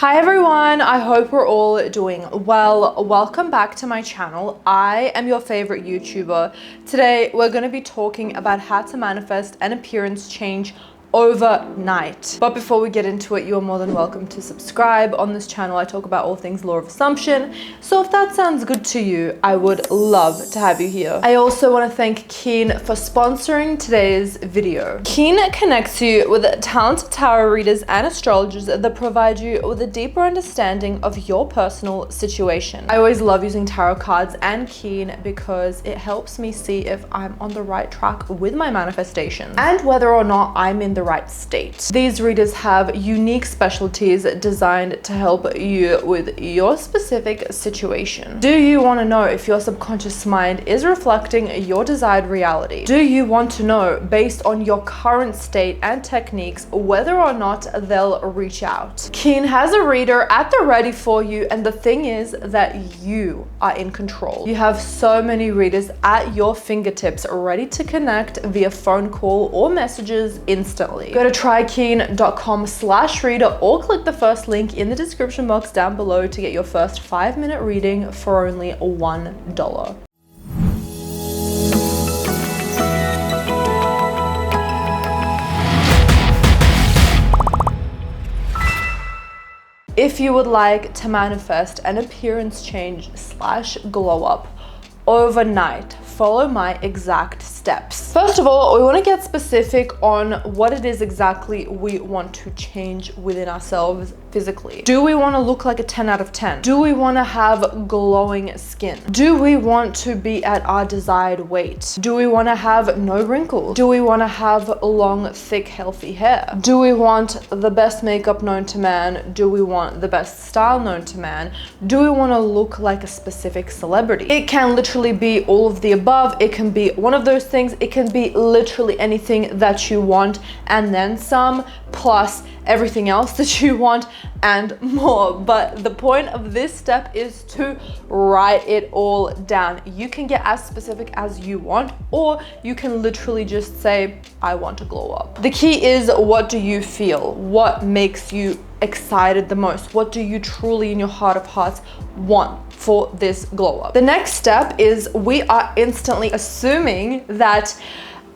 Hi everyone, I hope we're all doing well. Welcome back to my channel. I am your favorite YouTuber. Today we're going to be talking about how to manifest an appearance change overnight. But before we get into it, you're more than welcome to subscribe. On this channel I talk about all things law of assumption, so if that sounds good to you, I would love to have you here. I also want to thank Keen for sponsoring today's video. Keen connects you with talented tarot readers and astrologers that provide you with a deeper understanding of your personal situation. I always love using tarot cards and Keen because it helps me see if I'm on the right track with my manifestations and whether or not I'm in the right state. These readers have unique specialties designed to help you with your specific situation. Do you want to know if your subconscious mind is reflecting your desired reality? Do you want to know, based on your current state and techniques, whether or not they'll reach out? Keen has a reader at the ready for you, and the thing is that you are in control. You have so many readers at your fingertips ready to connect via phone call or messages instantly. Go to trykeen.com/Rita or click the first link in the description box down below to get your first 5-minute reading for only $1. If you would like to manifest an appearance change / glow up overnight, follow my exact steps. First of all, we want to get specific on what it is exactly we want to change within ourselves physically. Do we want to look like a 10 out of 10? Do we want to have glowing skin? Do we want to be at our desired weight? Do we want to have no wrinkles? Do we want to have long, thick, healthy hair? Do we want the best makeup known to man? Do we want the best style known to man? Do we want to look like a specific celebrity? It can literally be all of the above. It can be one of those things. It can be literally anything that you want and then some, plus everything else that you want and more. But the point of this step is to write it all down. You can get as specific as you want, or you can literally just say, I want to glow up. The key is, what do you feel? What makes you excited the most? What do you truly in your heart of hearts want for this glow up? The next step is we are instantly assuming that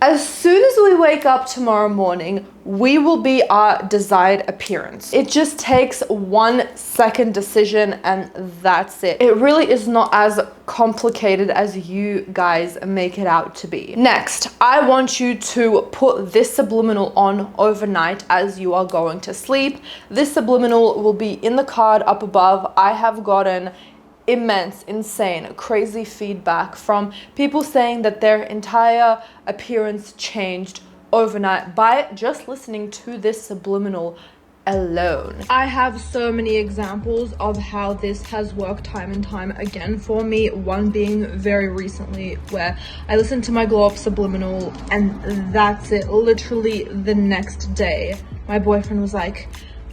as soon as we wake up tomorrow morning, we will be our desired appearance. It just takes 1 second decision and that's it. It really is not as complicated as you guys make it out to be. Next, I want you to put this subliminal on overnight as you are going to sleep. This subliminal will be in the card up above. I have gotten immense, insane, crazy feedback from people saying that their entire appearance changed overnight by just listening to this subliminal alone. I have so many examples of how this has worked time and time again for me, one being very recently where I listened to my glow up subliminal and that's it. Literally the next day my boyfriend was like,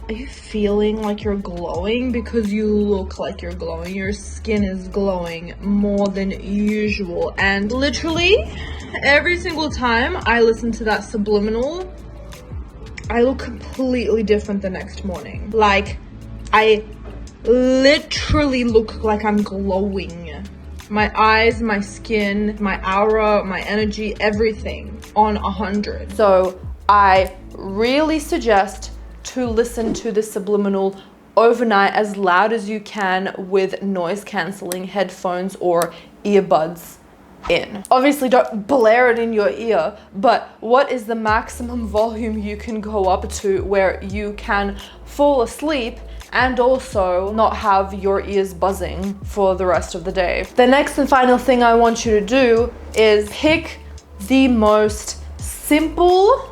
are you feeling like you're glowing? Because you look like you're glowing. Your skin is glowing more than usual. And literally every single time I listen to that subliminal, I look completely different the next morning. Like, I literally look like I'm glowing. My eyes, my skin, my aura, my energy, everything on 100. So I really suggest to listen to the subliminal overnight as loud as you can with noise cancelling headphones or earbuds in. Obviously don't blare it in your ear, but what is the maximum volume you can go up to where you can fall asleep and also not have your ears buzzing for the rest of the day? The next and final thing I want you to do is pick the most simple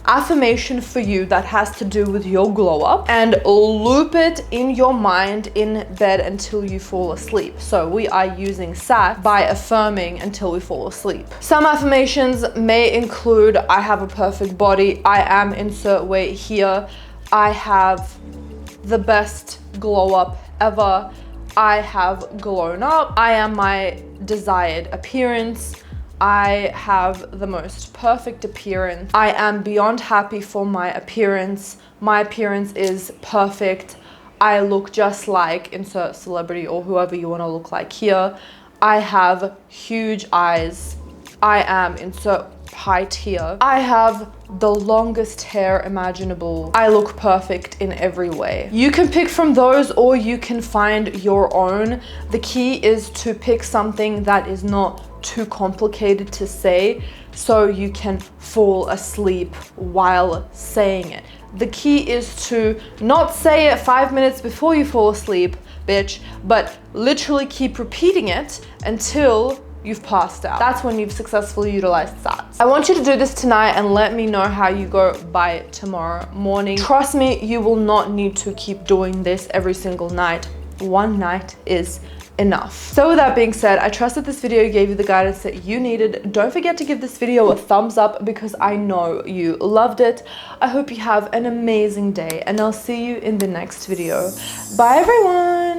affirmation for you that has to do with your glow up and loop it in your mind in bed until you fall asleep. So we are using SAT by affirming until we fall asleep. Some affirmations may include, I have a perfect body, I am insert weight here, I have the best glow up ever, I have glown up, I am my desired appearance, I have the most perfect appearance. I am beyond happy for my appearance. My appearance is perfect. I look just like insert celebrity or whoever you want to look like here. I have huge eyes. I am insert height here. I have the longest hair imaginable. I look perfect in every way. You can pick from those or you can find your own. The key is to pick something that is not too complicated to say so you can fall asleep while saying it. The key is to not say it 5 minutes before you fall asleep, bitch, but literally keep repeating it until you've passed out. That's when you've successfully utilized SATs. I want you to do this tonight and let me know how you go by tomorrow morning. Trust me, you will not need to keep doing this every single night. One night is enough. So with that being said, I trust that this video gave you the guidance that you needed. Don't forget to give this video a thumbs up because I know you loved it. I hope you have an amazing day and I'll see you in the next video. Bye everyone.